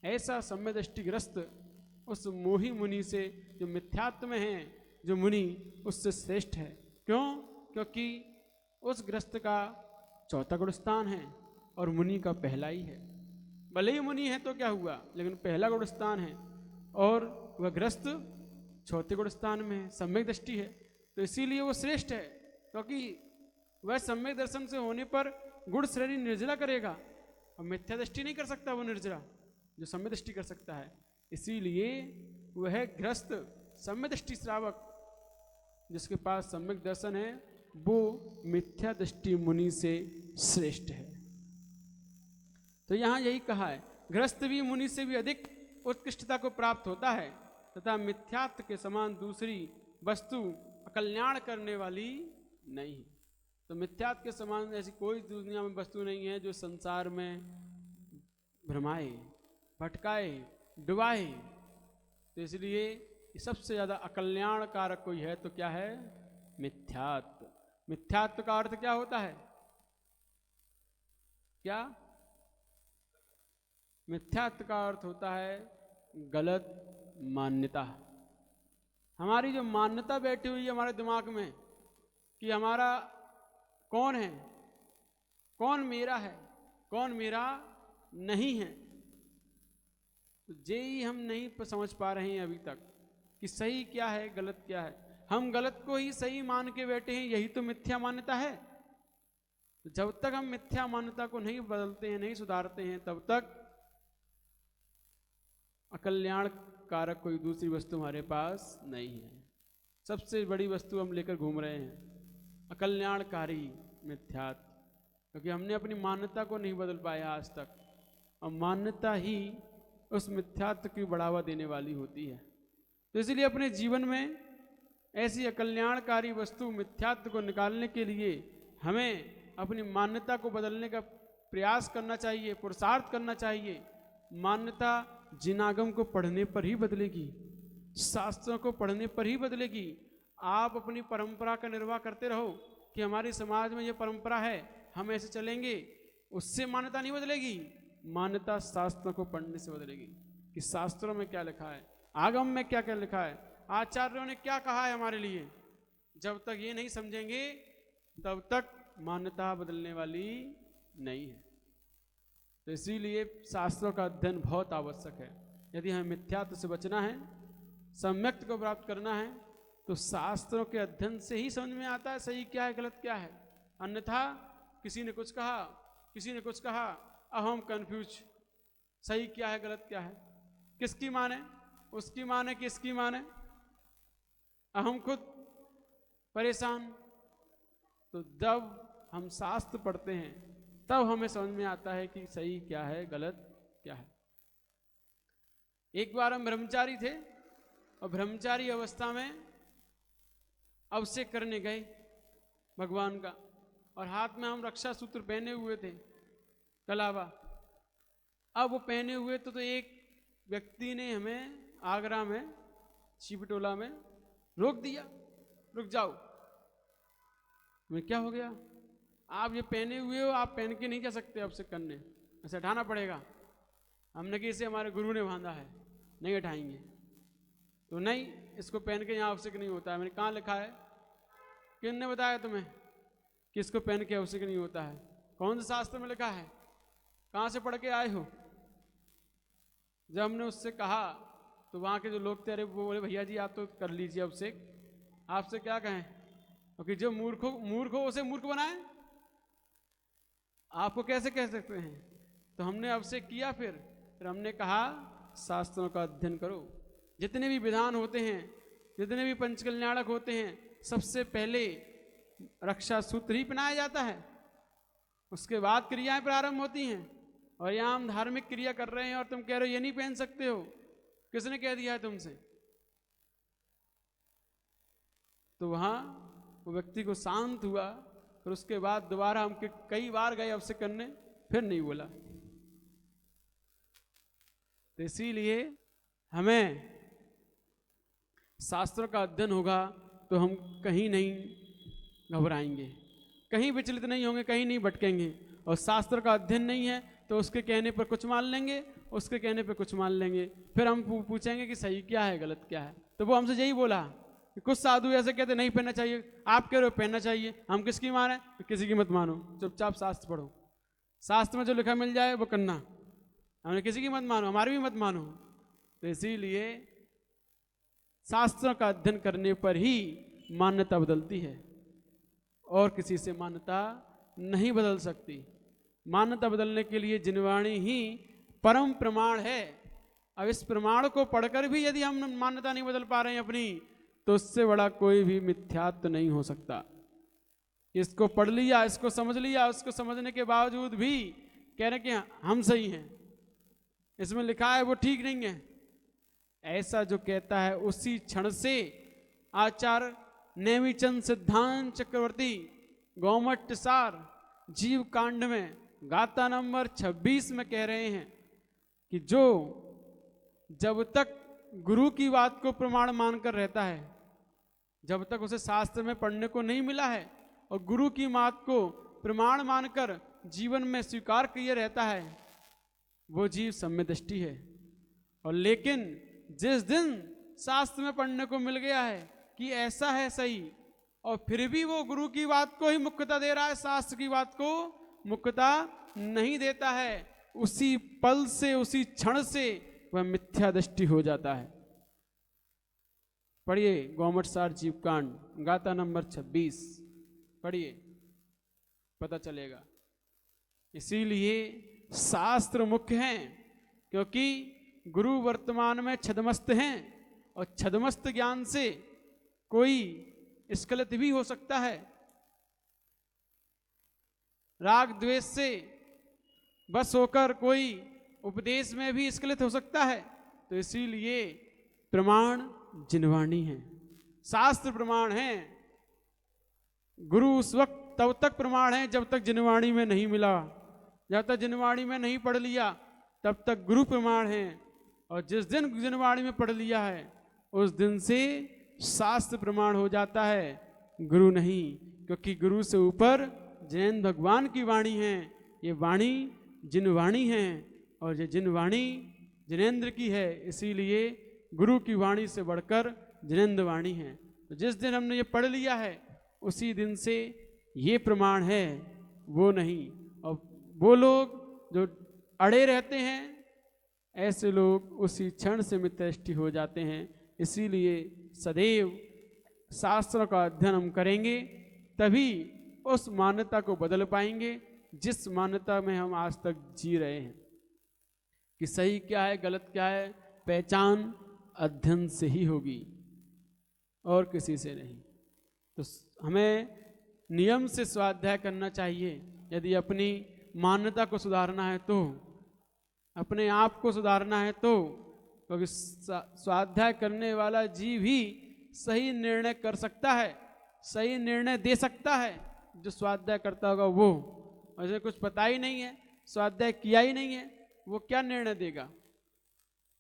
ऐसा सम्यक दृष्टिग्रस्त उस मोही मुनि से, जो मिथ्यात्व में है जो मुनि, उससे श्रेष्ठ है। क्यों? क्योंकि उस ग्रस्त का चौथा गुण स्थान है और मुनि का पहला ही है। भले ही मुनि है तो क्या हुआ, लेकिन पहला गुण स्थान है और वह ग्रस्त चौथे गुण स्थान में है, सम्यक दृष्टि है, तो इसीलिए वो श्रेष्ठ है। क्योंकि वह सम्यक दर्शन से होने पर गुण श्रेणी निर्जला करेगा और मिथ्या दृष्टि नहीं कर सकता वो निर्जला, जो सम्यक दृष्टि कर सकता है। इसीलिए वह ग्रस्त सम्यक दृष्टि श्रावक जिसके पास सम्यक दर्शन है, वो मिथ्या दृष्टि मुनि से श्रेष्ठ है। तो यहां यही कहा है, ग्रस्त भी मुनि से भी अधिक उत्कृष्टता को प्राप्त होता है तथा मिथ्यात्व के समान दूसरी वस्तु कल्याण करने वाली नहीं है। तो मिथ्यात्व के समान ऐसी कोई दुनिया में वस्तु नहीं है जो संसार में भ्रमाए, भटकाए, डुबाए। तो इसलिए सबसे ज्यादा अकल्याण कारक कोई है तो क्या है? मिथ्यात्व। मिथ्यात्व का अर्थ क्या होता है? क्या? मिथ्यात्व का अर्थ होता है गलत मान्यता। हमारी जो मान्यता बैठी हुई है हमारे दिमाग में कि हमारा कौन है, कौन मेरा है, कौन मेरा नहीं है, तो ये ही हम नहीं समझ पा रहे हैं अभी तक कि सही क्या है, गलत क्या है। हम गलत को ही सही मान के बैठे हैं, यही तो मिथ्या मान्यता है। तो जब तक हम मिथ्या मान्यता को नहीं बदलते हैं, नहीं सुधारते हैं, तब तक अकल्याण कारक कोई दूसरी वस्तु हमारे पास नहीं है। सबसे बड़ी वस्तु हम लेकर घूम रहे हैं, अकल्याणकारी मिथ्यात्व, क्योंकि हमने अपनी मान्यता को नहीं बदल पाया आज तक, और मान्यता ही उस मिथ्यात्व की बढ़ावा देने वाली होती है। तो इसलिए अपने जीवन में ऐसी अकल्याणकारी वस्तु मिथ्यात्व को निकालने के लिए हमें अपनी मान्यता को बदलने का प्रयास करना चाहिए, पुरुषार्थ करना चाहिए। मान्यता जिनागम को पढ़ने पर ही बदलेगी, शास्त्रों को पढ़ने पर ही बदलेगी। आप अपनी परंपरा का निर्वाह करते रहो कि हमारे समाज में ये परंपरा है, हम ऐसे चलेंगे, उससे मान्यता नहीं बदलेगी। मान्यता शास्त्रों को पढ़ने से बदलेगी कि शास्त्रों में क्या लिखा है, आगम में क्या क्या लिखा है, आचार्यों ने क्या कहा है हमारे लिए। जब तक ये नहीं समझेंगे तब तक मान्यता बदलने वाली नहीं है। तो इसीलिए शास्त्रों का अध्ययन बहुत आवश्यक है। यदि हमें मिथ्यात्व से बचना है, सम्यक्त को प्राप्त करना है, तो शास्त्रों के अध्ययन से ही समझ में आता है सही क्या है, गलत क्या है। अन्यथा किसी ने कुछ कहा, किसी ने कुछ कहा, अब हम कंफ्यूज, सही क्या है, गलत क्या है, किसकी माने, उसकी माने, किसकी माने, हम खुद परेशान। तो जब हम शास्त्र पढ़ते हैं तब हमें समझ में आता है कि सही क्या है, गलत क्या है। एक बार हम ब्रह्मचारी थे और ब्रह्मचारी अवस्था में अभिषेक करने गए भगवान का, और हाथ में हम रक्षा सूत्र पहने हुए थे, कलावा। अब वो पहने हुए तो एक व्यक्ति ने हमें आगरा में शिवटोला में रोक दिया, रुक जाओ। मैं क्या हो गया? आप ये पहने हुए हो, आप पहन के नहीं जा सकते अभिषेक करने, ऐसे हटाना पड़ेगा। हमने कि इसे हमारे गुरु ने बांधा है, नहीं हटाएंगे। तो नहीं, इसको पहन के यहाँ अभिषेक नहीं होता है। मैंने कहाँ लिखा है, किसने बताया तुम्हें कि इसको पहन के अभिषेक नहीं होता है? कौन से शास्त्र में लिखा है? कहाँ से पढ़ के आए हो? जब हमने उससे कहा तो वहाँ के जो लोग थे, अरे वो बोले भैया जी आप तो कर लीजिए अभिषेक, आपसे क्या कहें, क्योंकि जो मूर्ख हो उसे मूर्ख बनाए, आपको कैसे कह सकते हैं। तो हमने अभिषेक किया, फिर हमने कहा शास्त्रों का अध्ययन करो। जितने भी विधान होते हैं, जितने भी पंचकल्याणक होते हैं, सबसे पहले रक्षा सूत्र ही पहनाया जाता है, उसके बाद क्रियाएं प्रारंभ होती हैं। और यहाँ हम धार्मिक क्रिया कर रहे हैं और तुम कह रहे हो ये नहीं पहन सकते हो, किसने कह दिया है तुमसे? तो वहाँ वो व्यक्ति को शांत हुआ, फिर उसके बाद दोबारा हम कई बार गए अभिषेक करने, फिर नहीं बोला। तो इसीलिए हमें शास्त्रों का अध्ययन होगा तो हम कहीं नहीं घबराएंगे, कहीं विचलित नहीं होंगे, कहीं नहीं भटकेंगे। और शास्त्र का अध्ययन नहीं है, तो उसके कहने पर कुछ मान लेंगे, उसके कहने पर कुछ मान लेंगे, फिर हम पूछेंगे कि सही क्या है गलत क्या है। तो वो हमसे यही बोला कि कुछ साधु ऐसे कहते नहीं पहनना चाहिए, आप कह रहे हो पहनना चाहिए, हम किसकी माने? तो किसी की मत मानो, चुपचाप शास्त्र पढ़ो, शास्त्र में जो लिखा मिल जाए वो करना, हमने किसी की मत मानो, हमारी भी मत मानो। तो इसीलिए शास्त्रों का अध्ययन करने पर ही मान्यता बदलती है और किसी से मान्यता नहीं बदल सकती। मान्यता बदलने के लिए जिनवाणी ही परम प्रमाण है। अब इस प्रमाण को पढ़कर भी यदि हम मान्यता नहीं बदल पा रहे हैं अपनी, तो उससे बड़ा कोई भी मिथ्यात्व नहीं हो सकता। इसको पढ़ लिया, इसको समझ लिया, उसको समझने के बावजूद भी कह रहे कि हम सही हैं, इसमें लिखा है वो ठीक नहीं है, ऐसा जो कहता है उसी क्षण से आचार्य नेमिचंद सिद्धांत चक्रवर्ती गौमठ सार जीव कांड में गाथा नंबर 26 में कह रहे हैं कि जो जब तक गुरु की बात को प्रमाण मानकर रहता है, जब तक उसे शास्त्र में पढ़ने को नहीं मिला है और गुरु की बात को प्रमाण मानकर जीवन में स्वीकार किए रहता है, वो जीव सम्यदृष्टि है। और लेकिन जिस दिन शास्त्र में पढ़ने को मिल गया है कि ऐसा है सही, और फिर भी वो गुरु की बात को ही मुख्यता दे रहा है, शास्त्र की बात को मुख्यता नहीं देता है, उसी पल से, उसी क्षण से वह मिथ्या दृष्टि हो जाता है। पढ़िए गौमठ सार जीव कांड गाथा नंबर 26 पढ़िए, पता चलेगा। इसीलिए शास्त्र मुख्य हैं, क्योंकि गुरु वर्तमान में छदमस्त हैं और छदमस्त ज्ञान से कोई स्खलित भी हो सकता है, राग द्वेष से बस होकर कोई उपदेश में भी स्खलित हो सकता है। तो इसीलिए प्रमाण जिनवाणी है, शास्त्र प्रमाण है। गुरु उस वक्त तब तक प्रमाण है जब तक जिनवाणी में नहीं मिला, जब तक जिनवाणी में नहीं पढ़ लिया तब तक गुरु प्रमाण है, और जिस दिन जिनवाणी में पढ़ लिया है उस दिन से शास्त्र प्रमाण हो जाता है, गुरु नहीं। क्योंकि गुरु से ऊपर जिनेंद्र भगवान की वाणी है, ये वाणी जिनवाणी है और ये जिनवाणी जिनेंद्र की है, इसीलिए गुरु की वाणी से बढ़कर जिनेंद्र वाणी है। तो जिस दिन हमने ये पढ़ लिया है उसी दिन से ये प्रमाण है, वो नहीं। और वो लोग जो अड़े रहते हैं, ऐसे लोग उसी क्षण से मिथ्यादृष्टि हो जाते हैं। इसीलिए सदैव शास्त्रों का अध्ययन हम करेंगे तभी उस मान्यता को बदल पाएंगे जिस मान्यता में हम आज तक जी रहे हैं। कि सही क्या है गलत क्या है, पहचान अध्ययन से ही होगी और किसी से नहीं। तो हमें नियम से स्वाध्याय करना चाहिए। यदि अपनी मान्यता को सुधारना है तो, अपने आप को सुधारना है तो, क्योंकि स्वाध्याय करने वाला जीव ही सही निर्णय कर सकता है, सही निर्णय दे सकता है। जो स्वाध्याय करता होगा वो, मुझे कुछ पता ही नहीं है, स्वाध्याय किया ही नहीं है, वो क्या निर्णय देगा?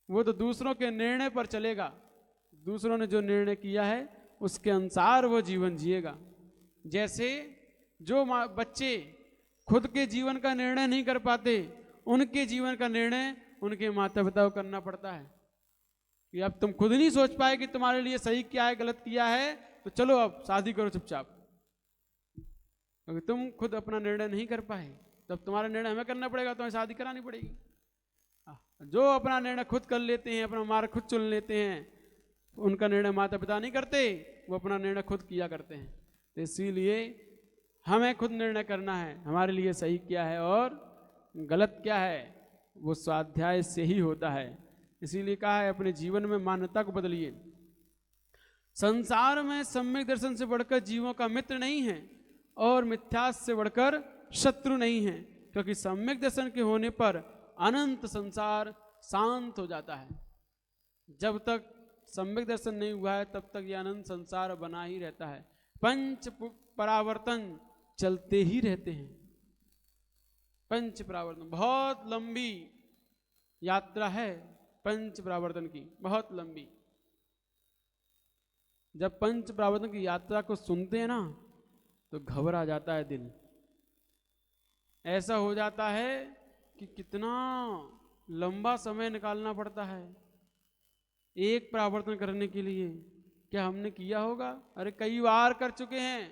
वो तो दूसरों के निर्णय पर चलेगा, दूसरों ने जो निर्णय किया है उसके अनुसार वो जीवन जिएगा। जैसे जो बच्चे खुद के जीवन का निर्णय नहीं कर पाते, उनके जीवन का निर्णय उनके माता पिता को करना पड़ता है कि अब तुम खुद नहीं सोच पाए कि तुम्हारे लिए सही क्या है गलत किया है, तो चलो अब शादी करो चुपचाप। क्योंकि तुम खुद अपना निर्णय नहीं कर पाए, तब तुम्हारा निर्णय हमें करना पड़ेगा, तुम्हें शादी करानी पड़ेगी। जो अपना निर्णय खुद कर लेते हैं, अपना मार्ग खुद चुन लेते हैं, उनका निर्णय माता पिता नहीं करते, वो अपना निर्णय खुद किया करते हैं। तो इसीलिए हमें खुद निर्णय करना है हमारे लिए सही क्या है और गलत क्या है, वो स्वाध्याय से ही होता है। इसीलिए कहा है अपने जीवन में मान्यता को बदलिए। संसार में सम्यक दर्शन से बढ़कर जीवों का मित्र नहीं है और मिथ्यास से बढ़कर शत्रु नहीं है, क्योंकि सम्यक दर्शन के होने पर अनंत संसार शांत हो जाता है। जब तक सम्यक दर्शन नहीं हुआ है तब तक यह अनंत संसार बना ही रहता है। पंच परावर्तन चलते ही रहते हैं। पंच परावर्तन बहुत लंबी यात्रा है, पंच परावर्तन की बहुत लंबी। जब पंच परावर्तन की यात्रा को सुनते हैं ना तो घबरा जाता है दिल। ऐसा हो जाता है कि कितना लंबा समय निकालना पड़ता है एक परावर्तन करने के लिए। क्या हमने किया होगा? अरे कई बार कर चुके हैं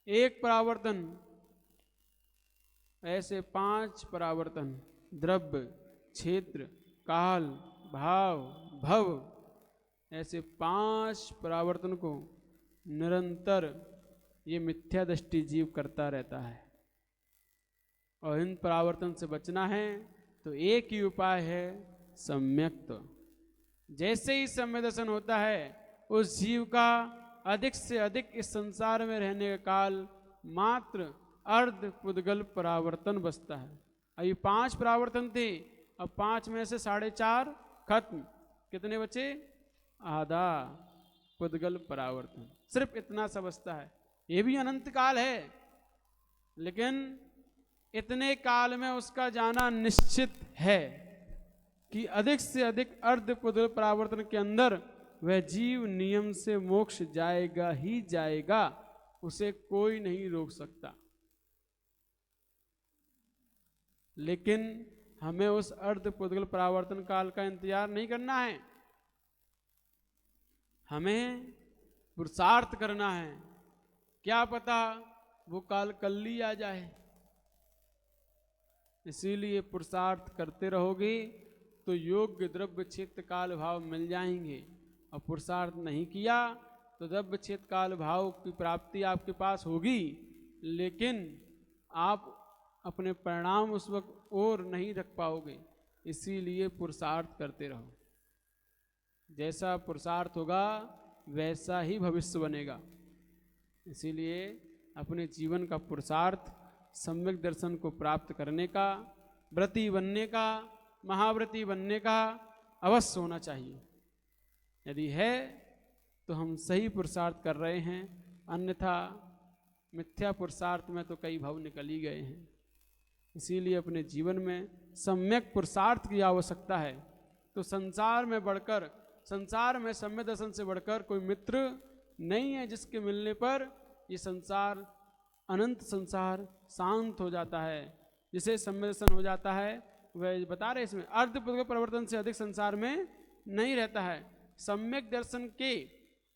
एक परावर्तन। ऐसे 5 परावर्तन, द्रव्य, क्षेत्र, काल, भाव, भव, ऐसे 5 परावर्तन को निरंतर ये मिथ्या दृष्टि जीव करता रहता है। और इन परावर्तन से बचना है तो एक ही उपाय है, सम्यक्त। जैसे ही सम्यक दर्शन होता है उस जीव का अधिक से अधिक इस संसार में रहने का काल मात्र अर्ध पुद्गल परावर्तन बचता है। अभी 5 परावर्तन थे, अब 5 में से 4.5 खत्म। कितने बचे? आधा पुद्गल परावर्तन, सिर्फ इतना सा बचता है। ये भी अनंत काल है, लेकिन इतने काल में उसका जाना निश्चित है कि अधिक से अधिक अर्ध पुद्गल परावर्तन के अंदर वह जीव नियम से मोक्ष जाएगा ही जाएगा, उसे कोई नहीं रोक सकता। लेकिन हमें उस अर्ध पुद्गल परावर्तन काल का इंतजार नहीं करना है, हमें पुरुषार्थ करना है। क्या पता वो काल कल ही आ जाए। इसीलिए पुरुषार्थ करते रहोगे तो योग्य द्रव्य क्षेत्र काल भाव मिल जाएंगे। और पुरुषार्थ नहीं किया तो द्रव्य क्षेत्र काल भाव की प्राप्ति आपके पास होगी, लेकिन आप अपने परिणाम उस वक्त और नहीं रख पाओगे। इसीलिए पुरुषार्थ करते रहो। जैसा पुरुषार्थ होगा वैसा ही भविष्य बनेगा। इसीलिए अपने जीवन का पुरुषार्थ सम्यक दर्शन को प्राप्त करने का, व्रती बनने का, महाव्रती बनने का अवश्य होना चाहिए। यदि है तो हम सही पुरुषार्थ कर रहे हैं, अन्यथा मिथ्या पुरुषार्थ में तो कई भाव निकल ही गए हैं। इसीलिए अपने जीवन में सम्यक पुरुषार्थ की आवश्यकता है। तो संसार में बढ़कर, संसार में सम्यक दर्शन से बढ़कर कोई मित्र नहीं है जिसके मिलने पर ये संसार, अनंत संसार शांत हो जाता है। जिसे सम्यक दर्शन हो जाता है वह बता रहे इसमें अर्ध पुद्गल परिवर्तन से अधिक संसार में नहीं रहता है। सम्यक दर्शन के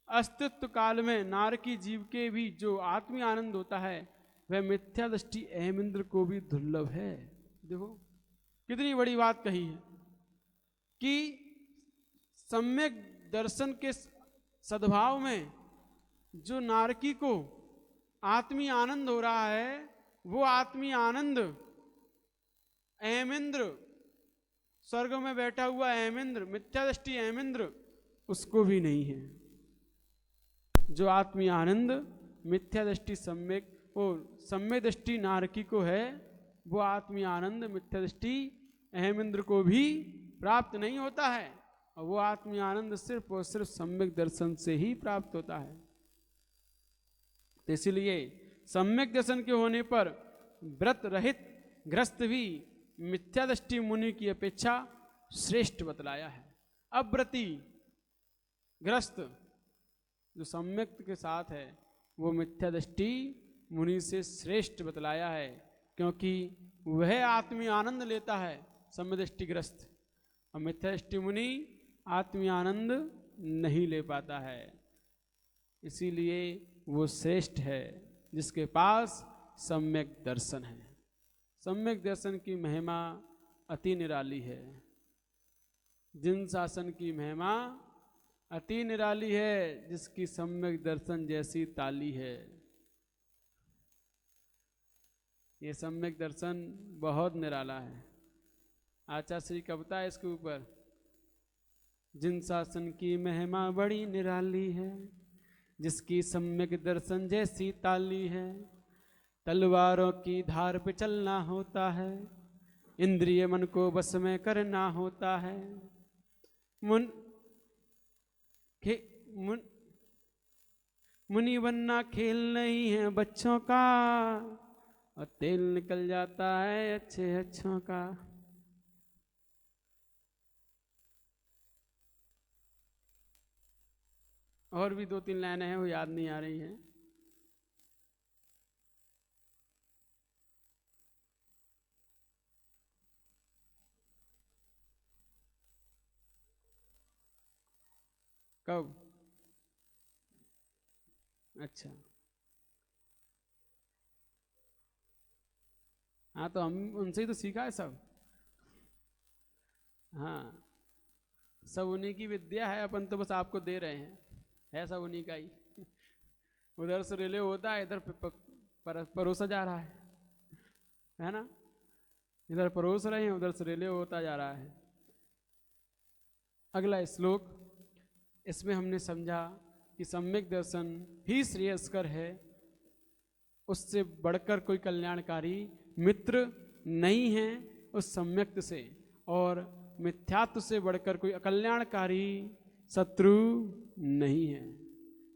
अस्तित्व काल में नारकी जीव के भी जो आत्मीय आनंद होता है वह मिथ्या दृष्टि अहम इंद्र को भी दुर्लभ है। देखो कितनी बड़ी बात कही है कि सम्यक दर्शन के सद्भाव में जो नारकी को आत्मीय आनंद हो रहा है, वो आत्मीय आनंद अहम इंद्र, स्वर्ग में बैठा हुआ अहम इंद्र, मिथ्या दृष्टि अहम इंद्र, उसको भी नहीं है। जो आत्मीय आनंद मिथ्या दृष्टि सम्यक और सम्यक दृष्टि नारकी को है, वो आत्मीय आनंद मिथ्या दृष्टि अहम इंद्र को भी प्राप्त नहीं होता है। और वो आत्मीय आनंद सिर्फ और सिर्फ सम्यक दर्शन से ही प्राप्त होता है। तो इसलिए सम्यक दर्शन के होने पर व्रत रहित ग्रस्त भी मिथ्या दृष्टि मुनि की अपेक्षा श्रेष्ठ बतलाया है। अव्रती ग्रस्त जो सम्यक के साथ है वो मिथ्या दृष्टि मुनि से श्रेष्ठ बतलाया है, क्योंकि वह आत्मीय आनंद लेता है सम्यक दृष्टि ग्रस्त, और मिथ्या दृष्टि मुनि आत्मीय आनंद नहीं ले पाता है। इसीलिए वो श्रेष्ठ है जिसके पास सम्यक दर्शन है। सम्यक दर्शन की महिमा अति निराली है। जिन शासन की महिमा अति निराली है, जिसकी सम्यक दर्शन जैसी ताली है। ये सम्यक दर्शन बहुत निराला है। आचार्य श्री कविता है इसके ऊपर, जिन शासन की महिमा बड़ी निराली है, जिसकी सम्यक दर्शन जैसी ताली है। तलवारों की धार पे चलना होता है, इंद्रिय मन को बस में करना होता है। मुनि बनना खेल नहीं है बच्चों का, और तेल निकल जाता है अच्छे अच्छों का। और भी 2-3 लाइनें हैं, वो याद नहीं आ रही हैं। कब? अच्छा, हाँ तो हम उनसे ही तो सीखा है सब। हाँ, सब उन्हीं की विद्या है, अपन तो बस आपको दे रहे हैं, है सब उन्हीं का ही। उधर से रिले होता है, इधर परोसा जा रहा है ना? इधर परोस रहे हैं, उधर से रिले होता जा रहा है। अगला श्लोक, इसमें हमने समझा कि सम्यक दर्शन ही श्रेयस्कर है, उससे बढ़कर कोई कल्याणकारी मित्र नहीं है उस सम्यक्त से, और मिथ्यात्व से बढ़कर कोई अकल्याणकारी शत्रु नहीं है।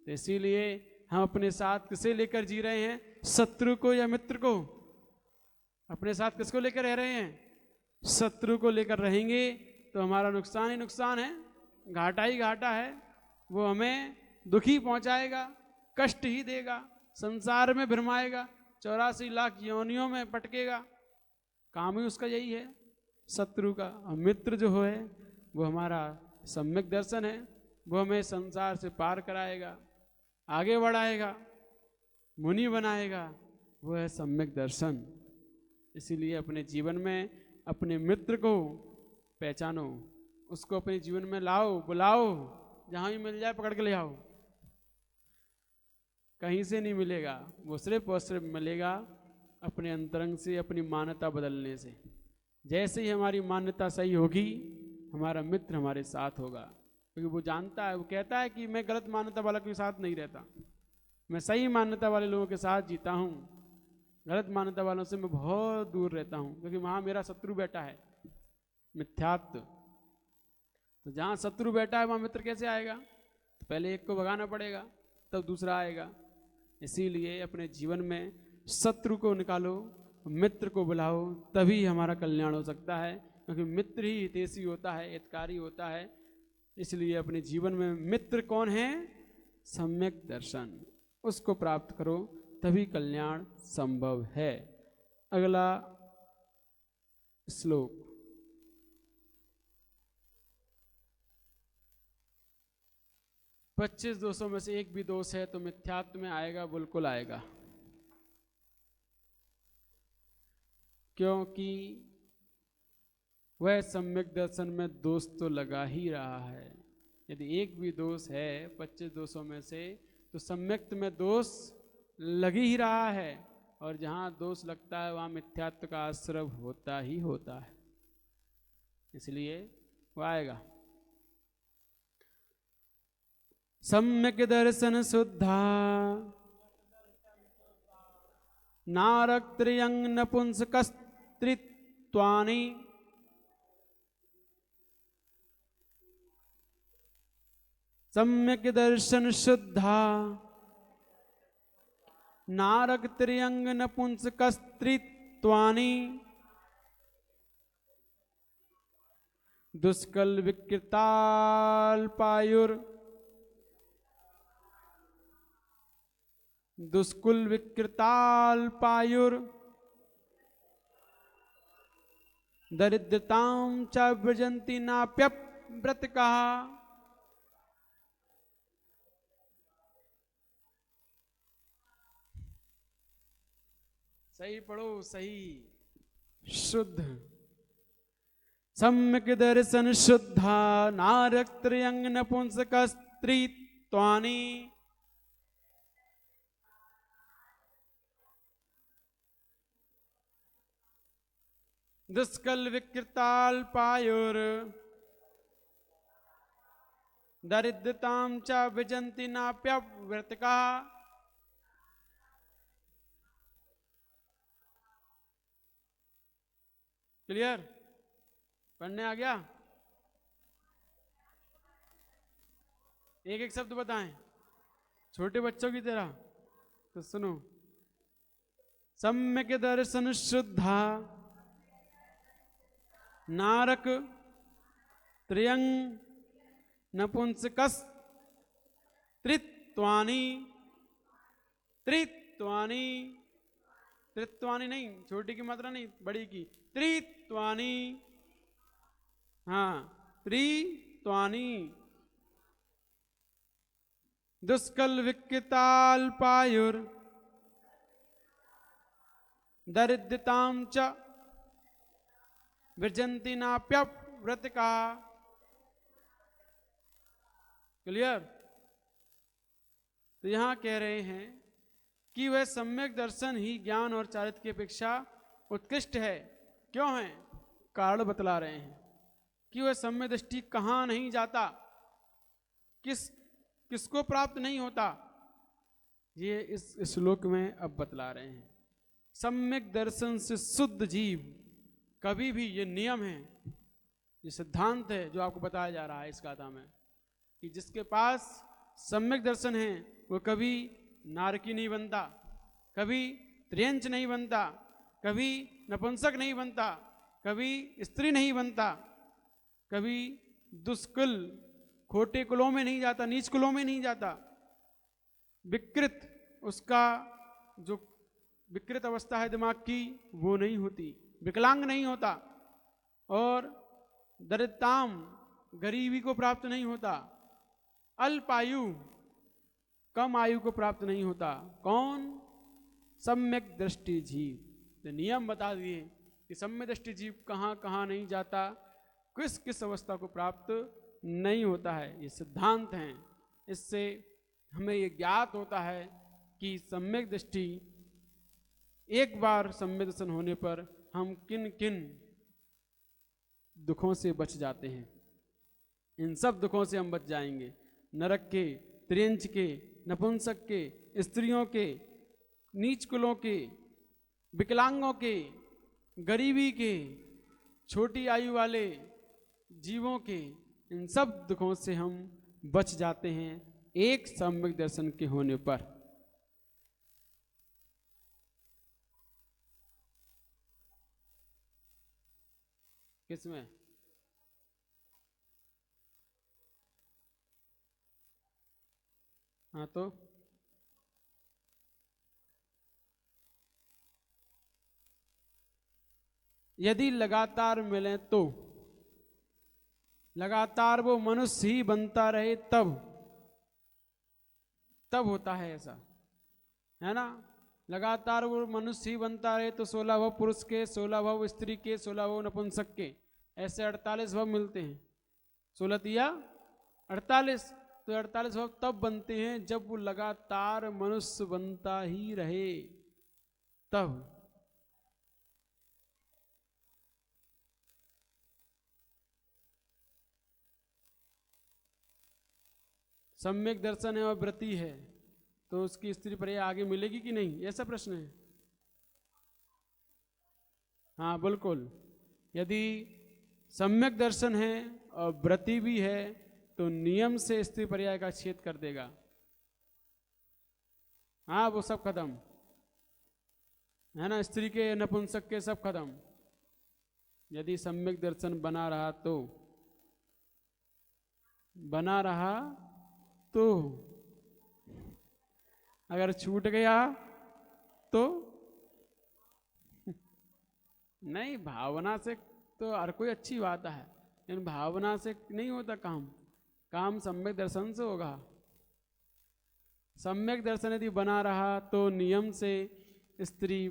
तो इसीलिए हम अपने साथ किसे लेकर जी रहे हैं, शत्रु को या मित्र को? अपने साथ किसको लेकर रह रहे हैं? शत्रु को लेकर रहेंगे तो हमारा नुकसान ही नुकसान है, घाटा ही घाटा है। वो हमें दुखी पहुंचाएगा, कष्ट ही देगा, संसार में भ्रमाएगा, 84 लाख योनियों में पटकेगा। काम ही उसका यही है शत्रु का। और मित्र जो है वो हमारा सम्यक दर्शन है, वो हमें संसार से पार कराएगा, आगे बढ़ाएगा, मुनि बनाएगा, वो है सम्यक दर्शन। इसीलिए अपने जीवन में अपने मित्र को पहचानो, उसको अपने जीवन में लाओ, बुलाओ, जहां भी मिल जाए पकड़ के ले आओ। कहीं से नहीं मिलेगा, वो सिर्फ और सिर्फ मिलेगा अपने अंतरंग से, अपनी मान्यता बदलने से। जैसे ही हमारी मान्यता सही होगी, हमारा मित्र हमारे साथ होगा, क्योंकि वो जानता है, वो कहता है कि मैं गलत मान्यता वाला के साथ नहीं रहता, मैं सही मान्यता वाले लोगों के साथ जीता हूँ, गलत मान्यता वालों से मैं बहुत दूर रहता हूँ, क्योंकि वहाँ मेरा शत्रु बैठा है, मिथ्यात्व। तो जहाँ शत्रु बैठा है वहाँ मित्र कैसे आएगा? तो पहले एक को भगाना पड़ेगा, तब दूसरा आएगा। इसीलिए अपने जीवन में शत्रु को निकालो, मित्र को बुलाओ, तभी हमारा कल्याण हो सकता है, क्योंकि मित्र ही हितैषी होता है, हितकारी होता है। इसलिए अपने जीवन में मित्र कौन है? सम्यक दर्शन, उसको प्राप्त करो, तभी कल्याण संभव है। अगला श्लोक, पच्चीस दोषों में से एक भी दोष है तो मिथ्यात्व में आएगा, बिल्कुल आएगा, क्योंकि वह सम्यक दर्शन में दोष तो लगा ही रहा है। यदि एक भी दोष है 25 दोषों में से, तो सम्यक में दोष लग ही रहा है, और जहाँ दोष लगता है वहाँ मिथ्यात्व का आश्रय होता ही होता है, इसलिए वो आएगा। सम्यक दर्शन शुद्धा नारक त्रियंग नपुंसकस्त्रित्वानि सम्यक दर्शन शुद्धा नारक त्रियंग नपुंसकस्त्रित्वानि दुष्कल विकृताल्पायुर दुष्कुल विकृताल्पायुर दरिद्रतां च व्रजन्ति नाप्यव्रतकः। सही पढ़ो, सही, शुद्ध। सम्यक दर्शन शुद्धा नारक त्रियंग नपुंसकस्त्रित्वानि दुष्कल विकृताल्पायुर दरिद्रतां च विजन्ति नाप्यव्रतकः। क्लियर? पढ़ने आ गया? एक एक शब्द बताएं, छोटे बच्चों की तरह। तो सुनो, सम्यक दर्शन शुद्धा नारक त्रियंग नपुंसकस त्रित्वानि त्रित्वानि त्रित्वानि नहीं, छोटी की मात्रा नहीं, बड़ी की, त्रित्वानि, हाँ त्रित्वानि दुष्कल विकृताल पायुर दरिद्रताम च विजंती नाप्यव्रत का। क्लियर? तो यहां कह रहे हैं कि वह सम्यक दर्शन ही ज्ञान और चारित्र की अपेक्षा उत्कृष्ट है। क्यों है? कारण बतला रहे हैं कि वह सम्यक दृष्टि कहां नहीं जाता, किसको प्राप्त नहीं होता, ये इस श्लोक में अब बतला रहे हैं। सम्यक दर्शन से शुद्ध जीव कभी भी, ये नियम है, ये सिद्धांत है जो आपको बताया जा रहा है इस गाथा में, कि जिसके पास सम्यक दर्शन है वो कभी नारकी नहीं बनता, कभी त्रियंच नहीं बनता, कभी नपुंसक नहीं बनता, कभी स्त्री नहीं बनता, कभी दुष्कुल खोटे कुलों में नहीं जाता, नीच कुलों में नहीं जाता, विकृत, उसका जो विकृत अवस्था है दिमाग की वो नहीं होती, विकलांग नहीं होता, और दरिद्रताम, गरीबी को प्राप्त नहीं होता, अल्पायु, कम आयु को प्राप्त नहीं होता। कौन? सम्यक दृष्टि जीव। तो नियम बता दिए कि सम्यक दृष्टि जीव कहाँ कहाँ नहीं जाता, किस किस अवस्था को प्राप्त नहीं होता है। ये सिद्धांत हैं। इससे हमें ये ज्ञात होता है कि सम्यक दृष्टि, एक बार सम्यक दर्शन होने पर हम किन किन दुखों से बच जाते हैं। इन सब दुखों से हम बच जाएंगे, नरक के, त्रियंच के, नपुंसक के, स्त्रियों के, नीच कुलों के, विकलांगों के, गरीबी के, छोटी आयु वाले जीवों के, इन सब दुखों से हम बच जाते हैं एक सम्यक दर्शन के होने पर। किसमें? हाँ, तो यदि लगातार मिले तो, लगातार वो मनुष्य ही बनता रहे तब होता है ऐसा, है ना। लगातार वो मनुष्य ही बनता रहे तो 16 भव पुरुष के, 16 भव स्त्री के, 16 भव नपुंसक के, ऐसे 48 भव मिलते हैं। 16 तिया 48, तो 48 भव तब बनते हैं जब वो लगातार मनुष्य बनता ही रहे तब। सम्यक दर्शन है और व्रती है तो उसकी स्त्री पर्याय आगे मिलेगी कि नहीं, ऐसा प्रश्न है। हाँ बिल्कुल, यदि सम्यक दर्शन है और व्रती भी है तो नियम से स्त्री पर्याय का छेद कर देगा। हाँ, वो सब खत्म है ना, स्त्री के, नपुंसक के, सब खत्म। यदि सम्यक दर्शन बना रहा तो, बना रहा तो, अगर छूट गया तो नहीं, भावना से तो हर कोई अच्छी बात है, लेकिन भावना से नहीं होता काम। काम सम्यक दर्शन से होगा। सम्यक दर्शन यदि बना रहा तो नियम से स्त्री,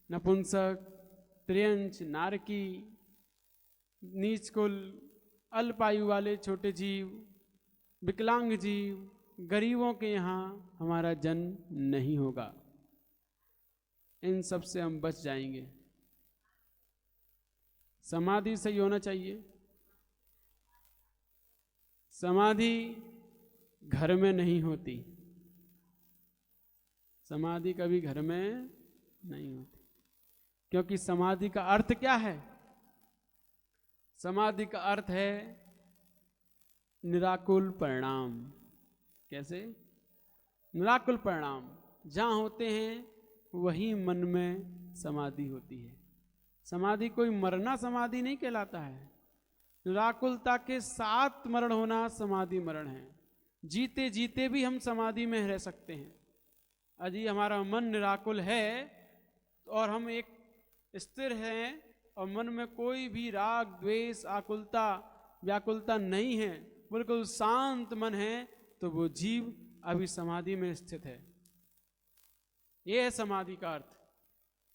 नपुंसक, त्रियंच, नारकी, नीच कुल, अल्पायु वाले छोटे जीव, विकलांग जीव, गरीबों के यहाँ हमारा जन्म नहीं होगा। इन सब से हम बच जाएंगे। समाधि सही होना चाहिए। समाधि घर में नहीं होती, समाधि कभी घर में नहीं होती, क्योंकि समाधि का अर्थ क्या है? समाधि का अर्थ है निराकुल परिणाम। कैसे? निराकुल परिणाम जहाँ होते हैं वही मन में समाधि होती है। समाधि कोई मरना समाधि नहीं कहलाता है। निराकुलता के साथ मरण होना समाधि मरण है। जीते जीते भी हम समाधि में रह सकते हैं। यदि हमारा मन निराकुल है और हम एक स्थिर हैं और मन में कोई भी राग, द्वेष, आकुलता, व्याकुलता नहीं है, बिल्कुल शांत मन है, तो वो जीव अभी समाधि में स्थित है। ये है समाधि का अर्थ।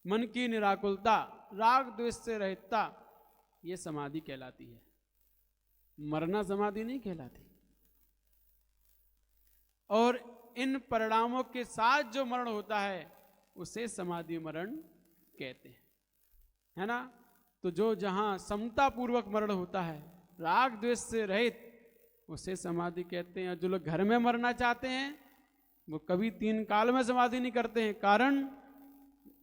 मन की निराकुलता, राग द्वेष से रहितता, ये समाधि कहलाती है। मरना समाधि नहीं कहलाती। और इन परिणामों के साथ जो मरण होता है उसे समाधि मरण कहते हैं, है ना। तो जो जहां समता पूर्वक मरण होता है, राग द्वेष से रहित, उसे समाधि कहते हैं। और जो लोग घर में मरना चाहते हैं वो कभी 3 काल में समाधि नहीं करते हैं। कारण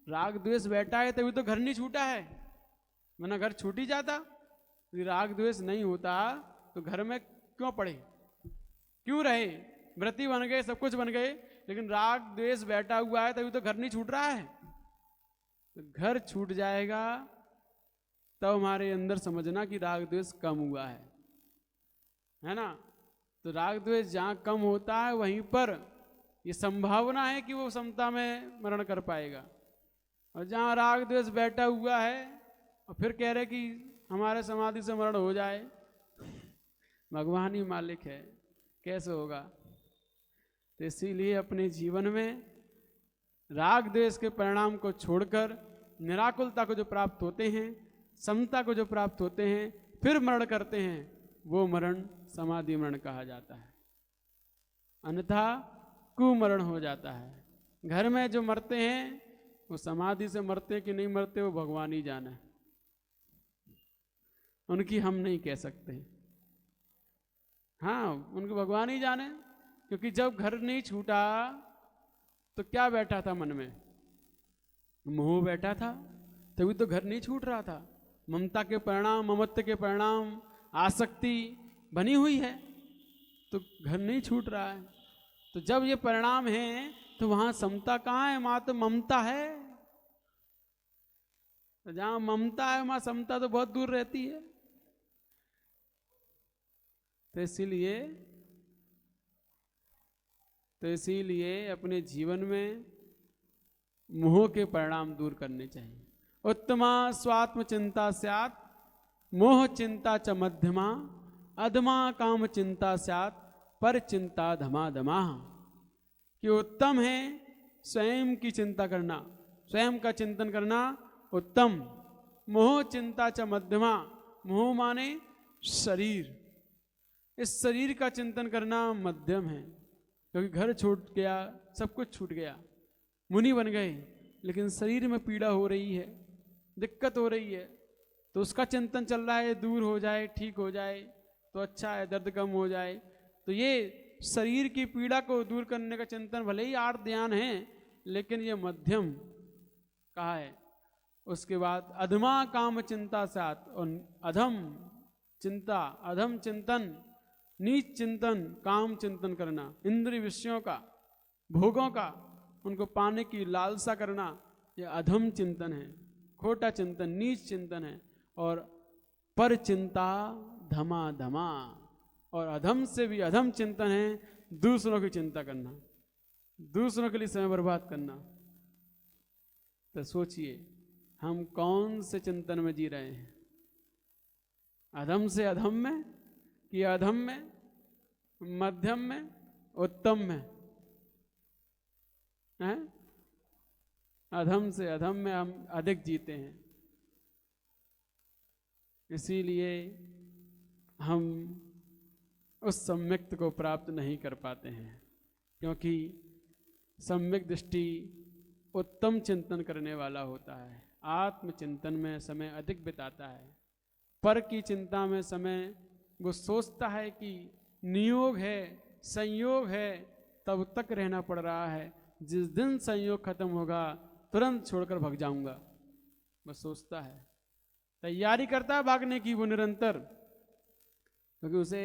राग द्वेष बैठा है तभी तो घर नहीं छूटा है, वरना घर छूट ही जाता। यदि राग द्वेष नहीं होता तो घर में क्यों पड़े, क्यों रहे? व्रती बन गए, सब कुछ बन गए, लेकिन राग द्वेष बैठा हुआ है तभी तो घर नहीं छूट रहा है। तो घर छूट जाएगा तब हमारे अंदर समझना कि राग द्वेष कम हुआ है ना। तो राग द्वेष जहाँ कम होता है वहीं पर ये संभावना है कि वो समता में मरण कर पाएगा। और जहाँ राग द्वेष बैठा हुआ है और फिर कह रहे कि हमारे समाधि से मरण हो जाए, भगवान ही मालिक है, कैसे होगा। तो इसीलिए अपने जीवन में राग द्वेष के परिणाम को छोड़कर निराकुलता को जो प्राप्त होते हैं, समता को जो प्राप्त होते हैं, फिर मरण करते हैं, वो मरण समाधि मरण कहा जाता है। अन्यथा कुमरण हो जाता है। घर में जो मरते हैं वो समाधि से मरते कि नहीं मरते वो भगवान ही जाने, उनकी हम नहीं कह सकते। हाँ, उनको भगवान ही जाने। क्योंकि जब घर नहीं छूटा तो क्या बैठा था मन में? मोह बैठा था, तभी तो घर नहीं छूट रहा था। ममता के परिणाम, ममत्व के परिणाम, आसक्ति बनी हुई है, तो घर नहीं छूट रहा है। तो जब ये परिणाम है तो वहां समता कहाँ है? वहां तो ममता है। तो जहां ममता है वहां समता तो बहुत दूर रहती है। तो इसीलिए अपने जीवन में मोह के परिणाम दूर करने चाहिए। उत्तमा स्वात्म चिंता स्यात् मोह चिंता च मध्यमा अधमा काम चिंता स्यात् पर चिंता धमाधमा। कि उत्तम है स्वयं की चिंता करना, स्वयं का चिंतन करना उत्तम। मोह चिंता च मध्यमा, मोह माने शरीर, इस शरीर का चिंतन करना मध्यम है। क्योंकि घर छूट गया, सब कुछ छूट गया, मुनि बन गए, लेकिन शरीर में पीड़ा हो रही है, दिक्कत हो रही है, तो उसका चिंतन चल रहा है, दूर हो जाए, ठीक हो जाए तो अच्छा है, दर्द कम हो जाए। तो ये शरीर की पीड़ा को दूर करने का चिंतन भले ही 8 ध्यान है, लेकिन ये मध्यम कहा है। उसके बाद अधमा काम चिंता साथ, और अधम चिंता, अधम चिंतन, नीच चिंतन, काम चिंतन करना, इंद्रिय विषयों का, भोगों का, उनको पाने की लालसा करना, यह अधम चिंतन है, खोटा चिंतन, नीच चिंतन है। और पर चिंता धमा धमा, और अधम से भी अधम चिंतन है दूसरों की चिंता करना, दूसरों के लिए समय बर्बाद करना। तो सोचिए हम कौन से चिंतन में जी रहे हैं? अधम से अधम में कि अधम में, मध्यम में, उत्तम में? हैं? अधम से अधम में हम अधिक जीते हैं। इसीलिए हम उस सम्यक्त को प्राप्त नहीं कर पाते हैं, क्योंकि सम्यक दृष्टि उत्तम चिंतन करने वाला होता है, आत्मचिंतन में समय अधिक बिताता है। पर की चिंता में समय वो सोचता है कि नियोग है, संयोग है, तब तक रहना पड़ रहा है, जिस दिन संयोग खत्म होगा तुरंत छोड़कर भाग जाऊंगा, बस सोचता है। तैयारी करता है भागने की वो निरंतर, क्योंकि उसे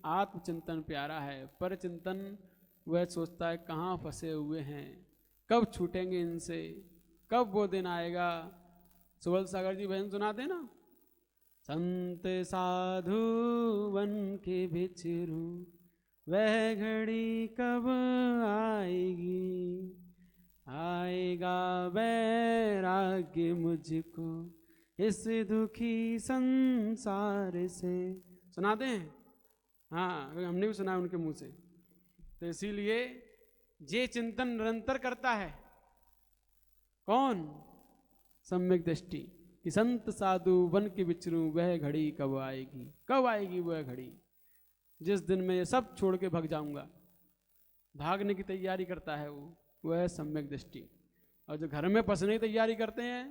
आत्मचिंतन प्यारा है। पर चिंतन वह सोचता है कहाँ फंसे हुए हैं, कब छूटेंगे इनसे, कब वो दिन आएगा। सुबल सागर जी भजन सुनाते ना, संत साधु बन के बिछरूं वह घड़ी कब आएगी, आएगा वैराग्य मुझको इस दुखी संसार से। सुनाते हैं, हाँ हमने भी सुना उनके मुंह से। तो इसीलिए ये चिंतन निरंतर करता है कौन? सम्यक दृष्टि कि संत साधु बन के विचरूं, वह घड़ी कब आएगी, कब आएगी वह घड़ी जिस दिन मैं ये सब छोड़ के भाग जाऊंगा। भागने की तैयारी करता है वो है सम्यक दृष्टि। और जो घर में फंसने की तैयारी करते हैं,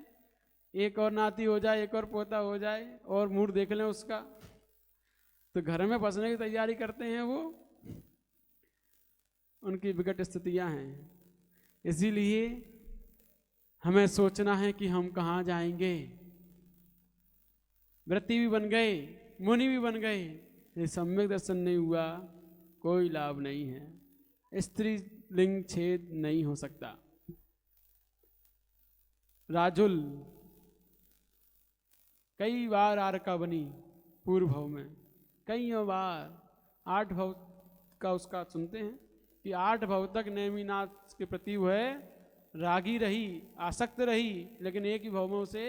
एक और नाती हो जाए, एक और पोता हो जाए और मूड देख लें उसका, तो घर में फंसने की तैयारी करते हैं वो, उनकी विकट स्थितियां हैं। इसीलिए हमें सोचना है कि हम कहाँ जाएंगे। व्रती भी बन गए, मुनि भी बन गए, ये सम्यक दर्शन नहीं हुआ, कोई लाभ नहीं है। स्त्री लिंग छेद नहीं हो सकता। राजुल कई बार आरका बनी पूर्व भव में, कई बार 8 भव का उसका सुनते हैं कि 8 भव तक नेमिनाथ के प्रति वह रागी रही, आसक्त रही, लेकिन एक ही भव में उसे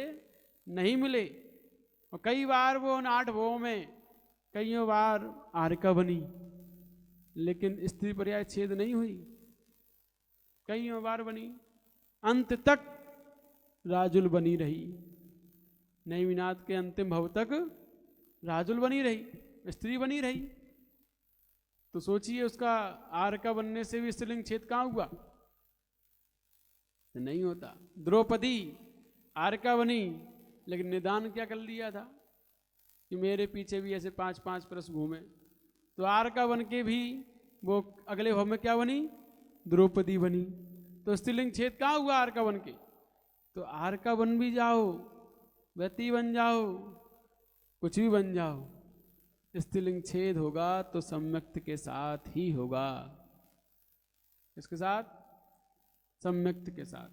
नहीं मिले। और कई बार वो उन 8 भवों में कई बार आरका बनी, लेकिन स्त्री पर्याय छेद नहीं हुई, कई बार बनी, अंत तक राजुल बनी रही। नेमिनाथ के अंतिम भव तक राजुल बनी रही, स्त्री बनी रही। तो सोचिए उसका आरका बनने से भी स्त्रीलिंग छेद कहाँ हुआ? नहीं होता। द्रौपदी आरका बनी, लेकिन निदान क्या कर लिया था कि मेरे पीछे भी ऐसे 5-5 पुरुष घूमे, तो आरका बन के भी वो अगले भव में क्या बनी? द्रौपदी बनी। तो स्त्रीलिंग छेद कहाँ हुआ आरका बन के? तो आरका बन भी जाओ, व्यति बन जाओ, कुछ भी बन जाओ, स्त्रीलिंग छेद होगा तो सम्यक्त के साथ ही होगा। इसके साथ, सम्यक्त के साथ,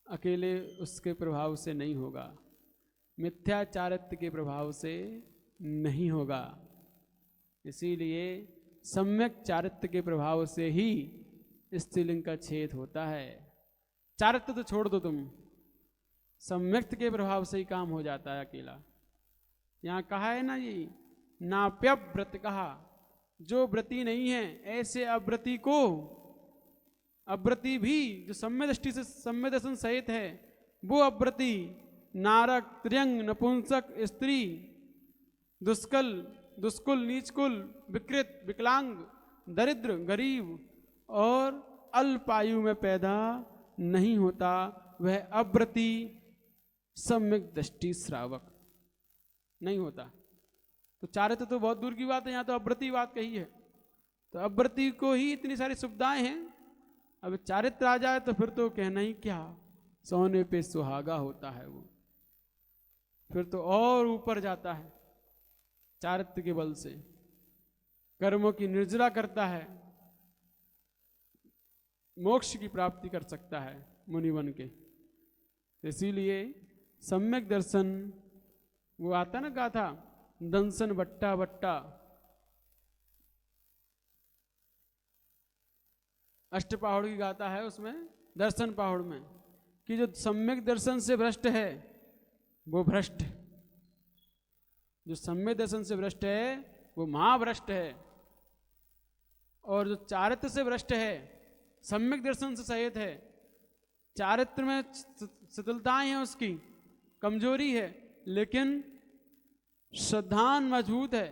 अकेले उसके प्रभाव से नहीं होगा, मिथ्याचारित्व के प्रभाव से नहीं होगा। इसीलिए सम्यक चारित्य के प्रभाव से ही स्त्रीलिंग का छेद होता है। चारित्य तो छोड़ दो तुम, सम्यक्त के प्रभाव से ही काम हो जाता है अकेला। यहाँ कहा है ना, ये नाप्यव्रत कहा, जो व्रती नहीं है ऐसे अव्रती को, अव्रती भी जो सम्य दृष्टि से सम्य दर्शन सहित है, वो अव्रती नारक, त्र्यंग, नपुंसक, स्त्री, दुष्कल, दुष्कुल, नीचकुल, विकृत, विकलांग, दरिद्र, गरीब और अल्पायु में पैदा नहीं होता, वह अव्रती सम्यक दृष्टि श्रावक नहीं होता। तो चारित्र तो बहुत दूर की बात है, यहाँ तो अव्रती बात कही है। तो अव्रती को ही इतनी सारी सुविधाएं हैं, अब चारित्र आ जाए तो फिर तो कहना ही क्या, सोने पे सुहागा होता है वो, फिर तो और ऊपर जाता है चारित्र के बल से, कर्मों की निर्जरा करता है, मोक्ष की प्राप्ति कर सकता है मुनि बन के। इसीलिए सम्यक दर्शन, वो आता ना गाथा, दंसन बट्टा बट्टा, अष्ट पहाड़ की गाथा है उसमें, दर्शन पहाड़ में, कि जो सम्यक दर्शन से भ्रष्ट है वो भ्रष्ट, जो सम्यक दर्शन से भ्रष्ट है वो महाभ्रष्ट है, और जो चारित्र से भ्रष्ट है सम्यक दर्शन से सहित है, चारित्र में शिथिलताएं हैं, उसकी कमजोरी है, लेकिन श्रद्धान मजबूत है,